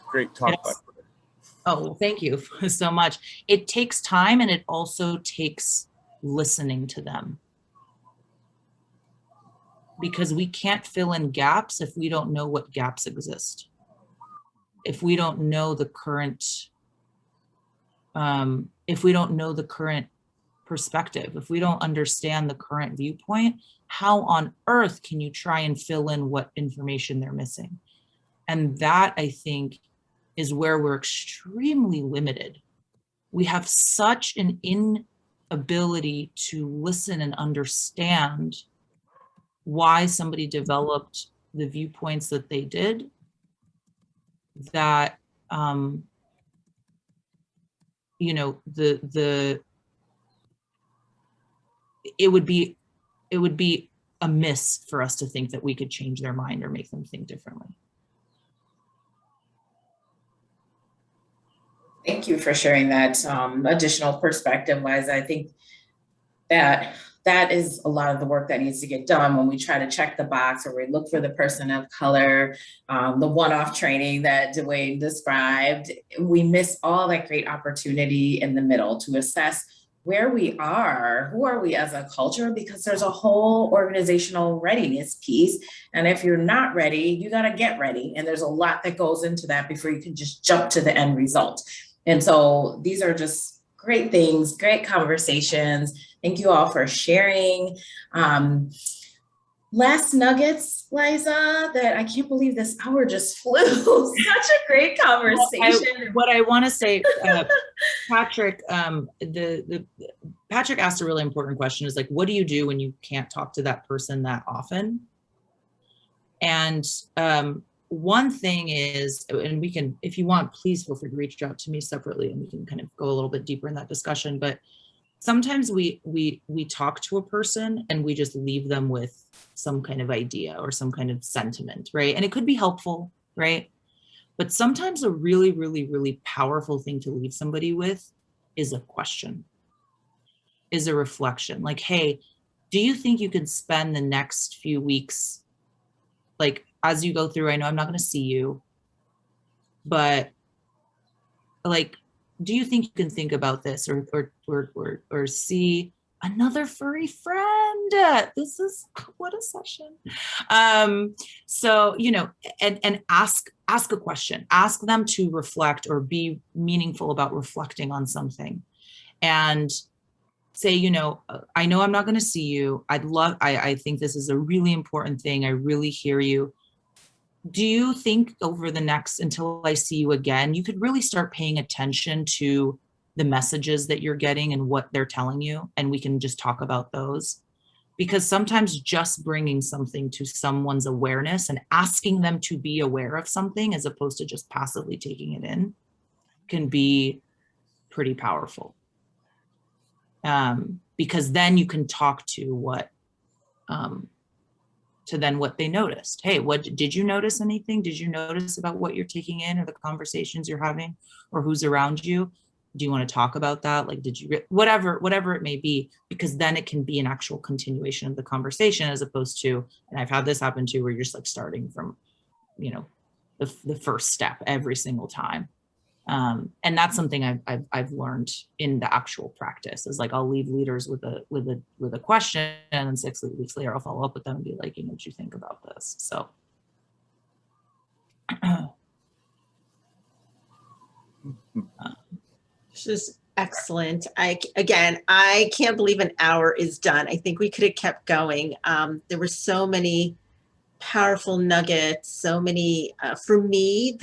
[SPEAKER 6] Great talk.
[SPEAKER 2] Yes. Oh, well, thank you so much. It takes time, and it also takes listening to them. Because we can't fill in gaps if we don't know what gaps exist. If we don't know the current, perspective, if we don't understand the current viewpoint, how on earth can you try and fill in what information they're missing? And that, I think, is where we're extremely limited. We have such an inability to listen and understand why somebody developed the viewpoints that they did, that you know, it would be amiss for us to think that we could change their mind or make them think differently.
[SPEAKER 1] Thank you for sharing that additional perspective, Liza. I think that is a lot of the work that needs to get done when we try to check the box or we look for the person of color, the one-off training that Dwayne described. We miss all that great opportunity in the middle to assess where we are, who are we as a culture, because there's a whole organizational readiness piece. And if you're not ready, you got to get ready. And there's a lot that goes into that before you can just jump to the end result. And so these are just great things, great conversations. Thank you all for sharing. Last nuggets, Liza, that I can't believe this hour just flew. Such a great conversation.
[SPEAKER 2] What I want to say, Patrick, Patrick asked a really important question, is like, what do you do when you can't talk to that person that often? And one thing is, and we can, if you want, please feel free to reach out to me separately and we can kind of go a little bit deeper in that discussion. But sometimes we talk to a person and we just leave them with some kind of idea or some kind of sentiment, right? And it could be helpful, right? But sometimes a really, really, really powerful thing to leave somebody with is a question, is a reflection. Like, hey, do you think you can spend the next few weeks, like, as you go through, I know I'm not going to see you, but like, do you think you can think about this or see another furry friend? This is, what a session. So, you know, and ask a question, ask them to reflect or be meaningful about reflecting on something, and say, you know, I know I'm not going to see you. I think this is a really important thing. I really hear you. Do you think over the next, until I see you again, you could really start paying attention to the messages that you're getting and what they're telling you? And we can just talk about those. Because sometimes just bringing something to someone's awareness and asking them to be aware of something as opposed to just passively taking it in can be pretty powerful. Because then you can talk to what they noticed. Hey, what did you notice? Anything? Did you notice about what you're taking in or the conversations you're having or who's around you? Do you want to talk about that? Like, did you, whatever it may be, because then it can be an actual continuation of the conversation as opposed to, and I've had this happen too, where you're just like starting from, you know, the first step every single time. And that's something I've learned in the actual practice, is like, I'll leave leaders with a question, and then 6 weeks later I'll follow up with them and be like, you know, what you think about this? So.
[SPEAKER 3] This is excellent. I can't believe an hour is done. I think we could have kept going. There were so many powerful nuggets, so many, for me,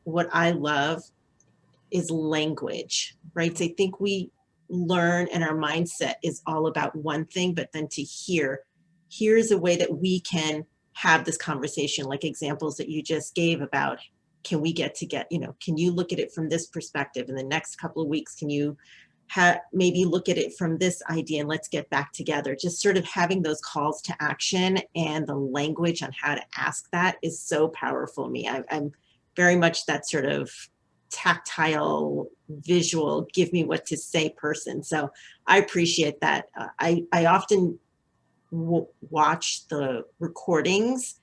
[SPEAKER 3] what I love is language, right? So I think we learn, and our mindset is all about one thing, but then to here's a way that we can have this conversation, like examples that you just gave about, can we you know, can you look at it from this perspective in the next couple of weeks? Can you maybe look at it from this idea and let's get back together? Just sort of having those calls to action and the language on how to ask that is so powerful to me. I'm very much that sort of tactile, visual, give me what to say person. So I appreciate that. I often watch the recordings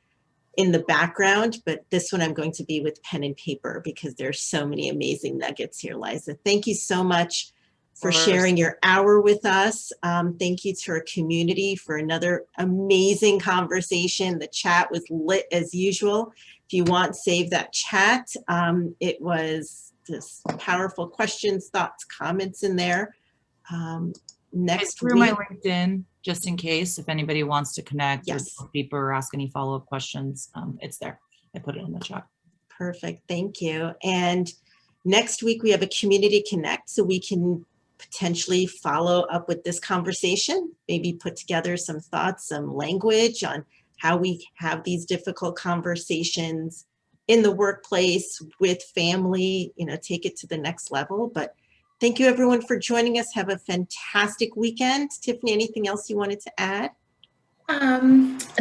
[SPEAKER 3] in the background, but this one I'm going to be with pen and paper because there's so many amazing nuggets here, Liza. Thank you so much for sharing your hour with us. Thank you to our community for another amazing conversation. The chat was lit as usual. If you want, save that chat. It was just powerful questions, thoughts, comments in there. Next
[SPEAKER 2] through my LinkedIn, just in case, if anybody wants to connect or go deeper or ask any follow-up questions, it's there. I put it in the chat.
[SPEAKER 3] Perfect, thank you. And next week we have a community connect, so we can potentially follow up with this conversation, maybe put together some thoughts, some language on how we have these difficult conversations in the workplace, with family, you know, take it to the next level. But thank you everyone for joining us. Have a fantastic weekend. Tiffany, anything else you wanted to add?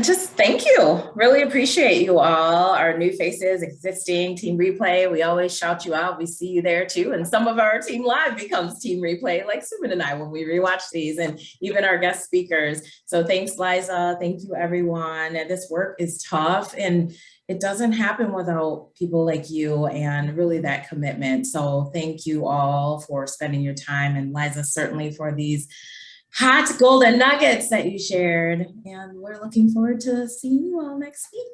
[SPEAKER 1] Just thank you. Really appreciate you all, our new faces, existing Team Replay. We always shout you out. We see you there too. And some of our Team Live becomes Team Replay, like Suman and I when we rewatch these, and even our guest speakers. So thanks, Liza. Thank you, everyone. And this work is tough, and it doesn't happen without people like you and really that commitment. So thank you all for spending your time, and Liza, certainly for these hot golden nuggets that you shared. And we're looking forward to seeing you all next week.